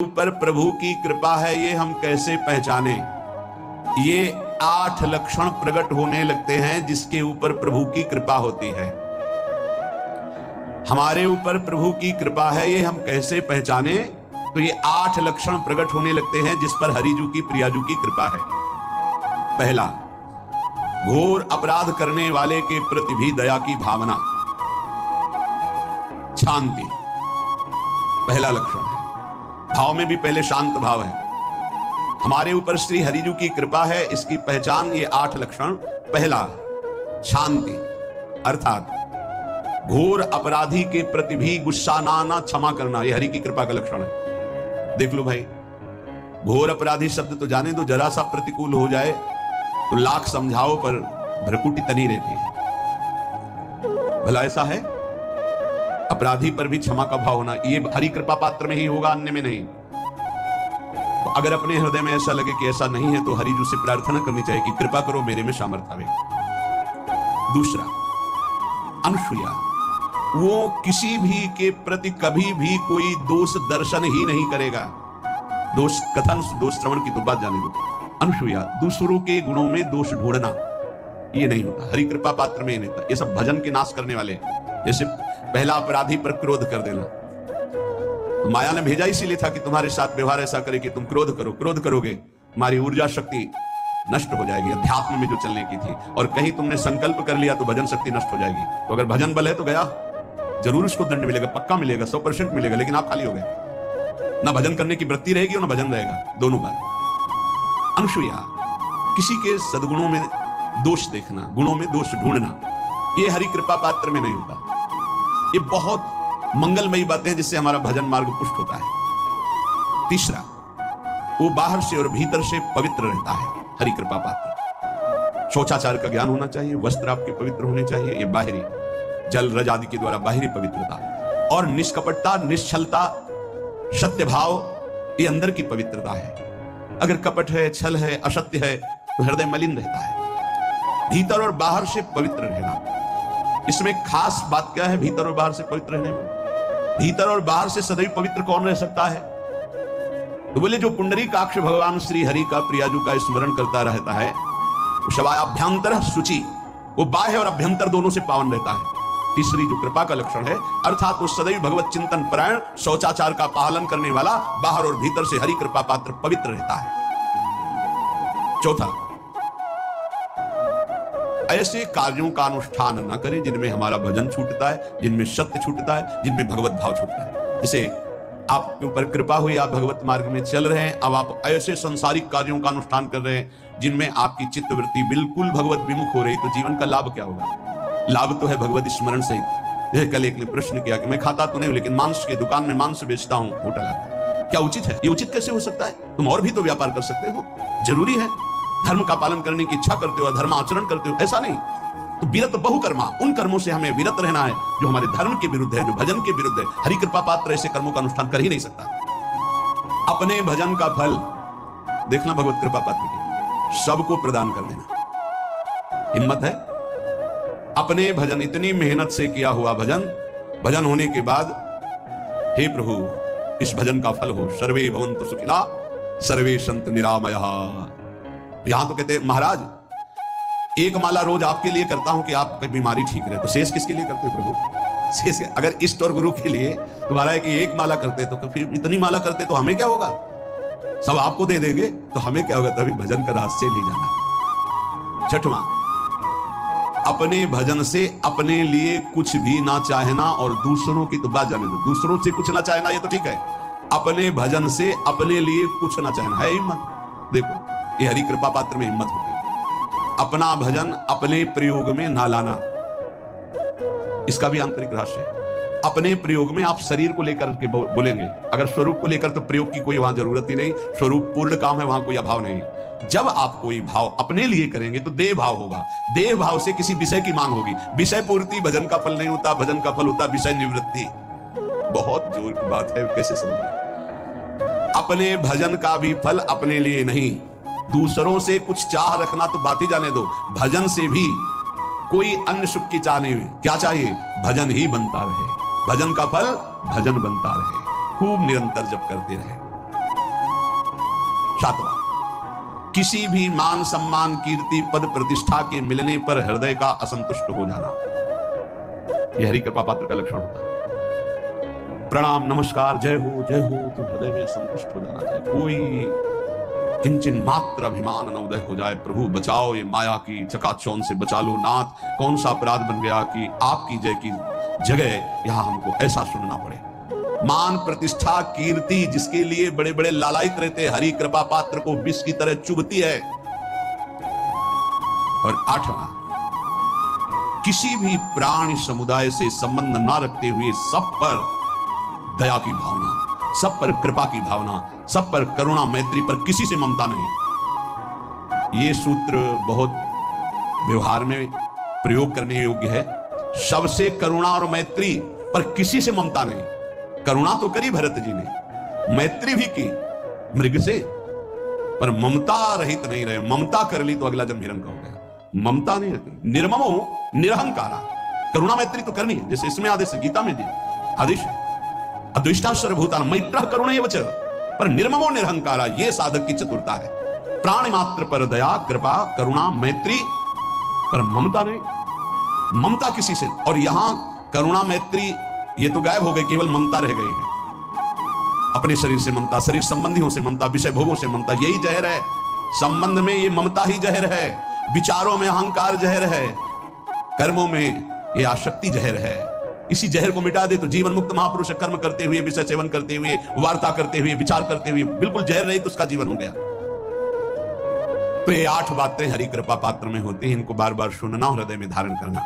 ऊपर प्रभु की कृपा है ये हम कैसे पहचाने? ये 8 लक्षण प्रकट होने लगते हैं जिसके ऊपर प्रभु की कृपा होती है। हमारे ऊपर प्रभु की कृपा है ये हम कैसे पहचाने? तो ये 8 लक्षण प्रकट होने लगते हैं जिस पर हरिजू की प्रियाजू की कृपा है। पहला, घोर अपराध करने वाले के प्रति भी दया की भावना, शांति पहला लक्षण है। भाव में भी पहले शांत भाव है। हमारे ऊपर श्री हरिजू की कृपा है, इसकी पहचान ये 8 लक्षण। पहला, शांति, अर्थात घोर अपराधी के प्रति भी गुस्सा ना आना, क्षमा करना, ये हरि की कृपा का लक्षण है। देख लो भाई, घोर अपराधी शब्द तो जाने दो, जरा सा प्रतिकूल हो जाए तो लाख समझाओ पर भ्रकुटी तनी रहती है। भला ऐसा है? अपराधी पर भी क्षमा का भाव होना, ये हरि कृपा पात्र में ही होगा, अन्य में नहीं। तो अगर अपने हृदय में ऐसा लगे कि ऐसा नहीं है तो हरिजू से प्रार्थना करनी चाहिए कि कृपा करो, मेरे में सामर्थ्य आवे। दूसरा, अनुसूया, वो किसी भी के प्रति कभी भी कोई दोष दर्शन ही नहीं करेगा। दोष कथन, दोष श्रवण की तो बात जाने दो। अनुसूया, दूसरों के गुणों में दोष ढूंढना ये नहीं होता, हरि कृपा पात्र में नहीं होता। ये सब भजन के नाश करने वाले। जैसे पहला अपराधी पर क्रोध कर देना, तो माया ने भेजा इसीलिए था कि तुम्हारे साथ व्यवहार ऐसा करे कि तुम क्रोध करो। क्रोध करोगे तुम्हारी ऊर्जा शक्ति नष्ट हो जाएगी, अध्यात्म में जो चलने की थी। और कहीं तुमने संकल्प कर लिया तो भजन शक्ति नष्ट हो जाएगी। तो अगर भजन बल है तो गया, जरूर उसको दंड मिलेगा, पक्का मिलेगा, 100% मिलेगा, लेकिन आप खाली हो गए। ना भजन करने की वृत्ति रहेगी और ना भजन रहेगा, दोनों बात। अनुसूया, किसी के सद्गुणों में दोष देखना, गुणों में दोष ढूंढना, ये हरि कृपा पात्र में नहीं होता। ये बहुत मंगलमयी बातें हैं जिससे हमारा भजन मार्ग पुष्ट होता है। तीसरा, वो बाहर से और भीतर से पवित्र रहता है, हरि कृपा पात्र। शौचाचार का ज्ञान होना चाहिए, वस्त्र आपके पवित्र होने चाहिए, ये बाहरी जल रज आदि के द्वारा बाहरी पवित्रता। और निष्कपटता, निश्चलता, सत्य भाव, ये अंदर की पवित्रता है। अगर कपट है, छल है, असत्य है तो हृदय मलिन रहता है। भीतर और बाहर से पवित्र रहना, इसमें खास बात क्या है भीतर और बाहर से पवित्र रहने में? भीतर और बाहर से सदैव पवित्र कौन रह सकता है? तो बोले जो पुंडरीकाक्ष भगवान श्री हरि का प्रियाजू का स्मरण करता रहता है, अभ्यंतर शुचि, वो बाह्य और अभ्यंतर दोनों से पावन रहता है। तीसरी जो कृपा का लक्षण है, अर्थात वो सदैव भगवत चिंतन परायण, शौचाचार का पालन करने वाला, बाहर और भीतर से हरि कृपा पात्र पवित्र रहता है। चौथा, ऐसे कार्यों का अनुष्ठान न करें जिनमें हमारा भजन छूटता है, जिनमें सत्य छूटता है, जिनमें भगवत भाव छूटता है। जैसे आपके ऊपर कृपा हुई, आप भगवत मार्ग में चल रहे हैं, अब आप ऐसे संसारिक कार्यों का अनुष्ठान कर रहे हैं जिनमें आपकी चित्तवृत्ति बिल्कुल भगवत विमुख हो रही, तो जीवन का लाभ क्या होगा? लाभ तो है भगवत स्मरण से। यह कल एक ने प्रश्न किया कि मैं खाता तो नहीं लेकिन मांस की दुकान में मांस बेचता हूं, होटल आता, क्या उचित है? ये उचित कैसे हो सकता है? तुम और भी तो व्यापार कर सकते हो, जरूरी है। धर्म का पालन करने की इच्छा करते हो, धर्म आचरण करते हो, ऐसा नहीं। तो विरत बहुकर्मा, उन कर्मों से हमें विरत रहना है जो हमारे धर्म के विरुद्ध है, जो भजन के विरुद्ध है। हरि कृपा पात्र ऐसे कर्मों का अनुष्ठान कर ही नहीं सकता। अपने भजन का फल देखना भगवत कृपा पात्र की, सबको प्रदान कर देना। हिम्मत है? अपने भजन, इतनी मेहनत से किया हुआ भजन, भजन होने के बाद हे प्रभु इस भजन का फल हो, सर्वे भवन्तु सुखिनः सर्वे सन्तु निरामयाः। यहां तो कहते महाराज एक माला रोज आपके लिए करता हूं कि आपकी बीमारी ठीक रहे, तो शेष किसके लिए करते हो प्रभु? शेष अगर इष्ट और गुरु के लिए तुम्हारा है कि एक माला करते तो फिर इतनी माला करते तो हमें क्या होगा? सब आपको दे देंगे तो हमें क्या होगा? तभी भजन का रास्ते नहीं जाना। छठवां, अपने भजन से अपने लिए कुछ भी ना चाहना, और दूसरों की तो बात जाने दो, दूसरों से कुछ ना चाहना ये तो ठीक है, अपने भजन से अपने लिए कुछ ना चाहना है हिम्मत। देखो ये हरि कृपा पात्र में हिम्मत होती है। अपना भजन अपने प्रयोग में ना लाना, इसका भी आंतरिक रहस्य है। अपने प्रयोग में आप शरीर को लेकर के बोलेंगे, अगर स्वरूप को लेकर तो प्रयोग की कोई वहां जरूरत ही नहीं, स्वरूप पूर्ण काम है, वहां कोई अभाव नहीं। जब आप कोई भाव अपने लिए करेंगे तो देह भाव होगा, देह भाव से किसी विषय की मांग होगी। विषय पूर्ति भजन का फल नहीं होता, भजन का फल होता विषय निवृत्ति। बहुत जोर की बात है, कैसे समझें? अपने भजन का भी फल अपने लिए नहीं, दूसरों से कुछ चाह रखना तो बात ही जाने दो, भजन से भी कोई अन्य सुख की चाह नहीं। क्या चाहिए? भजन ही बनता रहे, भजन का फल भजन बनता रहे, खूब निरंतर जप करते रहे। सातवां, किसी भी मान सम्मान कीर्ति पद प्रतिष्ठा के मिलने पर हृदय का असंतुष्ट हो जाना, यह हरि कृपा पात्र का लक्षण होता है। प्रणाम नमस्कार जय हो तो हृदय में संतुष्ट हो जाना चाहिए। कोई किंचन मात्र अभिमान न उदय हो जाए। प्रभु बचाओ, ये माया की चकाचौंध से बचा लो नाथ। कौन सा अपराध बन गया कि आपकी जय की जगह यहां हमको ऐसा सुनना पड़े। मान प्रतिष्ठा कीर्ति जिसके लिए बड़े बड़े लालायित रहते, हरि कृपा पात्र को विष की तरह चुभती है। और आठवां, किसी भी प्राणी समुदाय से संबंध ना रखते हुए सब पर दया की भावना, सब पर कृपा की भावना, सब पर करुणा मैत्री, पर किसी से ममता नहीं। ये सूत्र बहुत व्यवहार में प्रयोग करने योग्य है। सबसे करुणा और मैत्री, पर किसी से ममता नहीं। करुणा तो करी भरत जी ने, मैत्री भी की मृग से, पर ममता रहित नहीं रहे। ममता कर ली तो अगला जन्म हिरण का हो गया। ममता नहीं रखी। निर्ममो निरहंकारा, करुणा मैत्री तो करनी है, जैसे इसमें आदेश गीता में दिया आदेश है, अद्वेष्टा सर्वभूतानां मैत्रः करुणैव च, पर निर्ममो निरहंकारा, ये साधक की चतुरता है। प्राणी मात्र पर दया कृपा करुणा मैत्री, पर ममता नहीं। ममता किसी से, और यहां करुणा मैत्री ये तो गायब हो गई, केवल ममता रह गई है। अपने शरीर से ममता, शरीर संबंधियों से ममता, विषय भोगों से ममता, यही जहर है। संबंध में ये ममता ही जहर है, विचारों में अहंकार जहर है, कर्मों में ये आसक्ति जहर है। इसी जहर को मिटा दे तो जीवन मुक्त महापुरुष कर्म करते हुए, विषय सेवन करते हुए, वार्ता करते हुए, विचार करते हुए बिल्कुल जहर रहित उसका जीवन हो गया। तो ये 8 बातें हरि कृपा पात्र में होती हैं, इनको बार बार सुनना, हृदय में धारण करना।